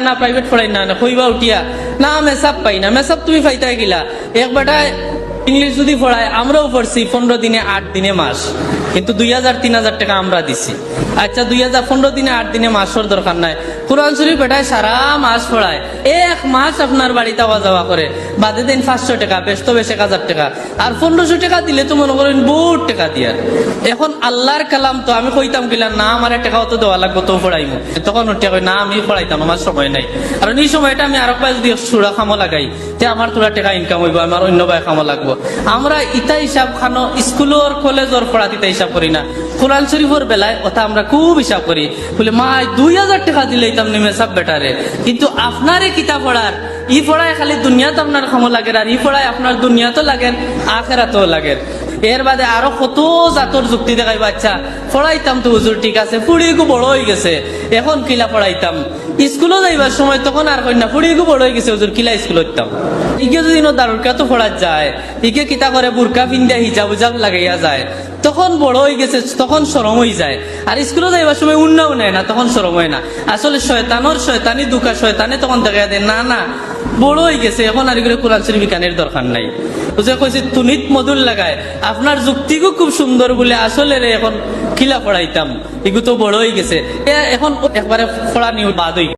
না প্রাইভেট পড়াই না কইবা উঠিয়া না মেসাব পাই না, মেসাব তুমি পাইতা গিলা এক বেটায় ইংলিশ যদি পড়ায় আমরাও পড়ছি 15 দিনে 8 দিনে মাস, কিন্তু 2000-3000 টাকা আমরা দিছি। আচ্ছা 15 দিনে 8 দিনে মাসের দরকার নাই, কোরআন শরীফ বেটায় সারা মাস পড়ায়, এক মাস আপনার বাড়িতে আওয়া যাওয়া করে, বাদে দিন 500 টাকা, বেশ তো বেশ 1000 টাকা, আর 1500 টাকা দিলে তো মনে করেন বহুত টাকা দিয়া। এখন আল্লাহর কালাম তো আমি কইতাম কিলা না আমার টাকা অত দেওয়া লাগবো তো পড়াইমু, তখন ওটা কই না আমি পড়াইতাম, আমার সময় নাই। আর এই সময়টা আমি আরো পাঁচ দিয়ে সুরা খামো লাগাই যে আমার তোরা টাকা ইনকাম হইব, আমার অন্য ভাই খামো লাগবো। আমরা ইতা হিসাব খানো স্কুলের কলেজের পড়াতে ইতা হিসাব করি না, কোরআন শরীফের বেলায় ওটা আমরা খুব হিসাব করি। বলে মা 2000 টাকা দিলে তেমনি মেসাব বেটারে, কিন্তু আপনারে কিতাব পড়ার ই পড়ায় খালি দুনিয়াতে আপনার খামো লাগে, আর ই পড়ায় আপনার দুনিয়াতেও লাগেন আখেরাতেও লাগেন। এর বাদে আরো কত জাতর যুক্তি দেখাই, বাচ্চা পড়াইতাম তো হুজুর ঠিক আছে, ফুড়িগু বড় হয়ে গেছে এখন কিলা পড়াইতাম, স্কুলে যাইবার সময় তখন আর কই না ফুড়িগু বড় হয়ে গেছে হুজুর কিলা স্কুল হইতাম। ইকে যদি দারুরকা তো পড়া যায়, ইকে কিতা করে বুরকা পিন্দিয়া হিজাব উজাব লাগাইয়া যায়, তখন বড় হয়ে গেছে তখন শরম হয়ে যায়। আর স্কুলে যাইবার সময় উন্নাও নেয় না, তখন শরম হয় না। আসলে শয়তানি দুকা শয়তানে তখন দেখা দেয় না না বড় হয়ে গেছে এখন আর এগুলো কোরআন শরীফ কানের দরকার নাই। বুঝে কইছে তুনিত মধুর লাগায় আপনার যুক্তিগু খুব সুন্দর বলে আসলে রে এখন কিলা পড়াইতাম, এগুলো তো বড় হয়ে গেছে, এখন একবারে পড়া নিউ বাদ হই।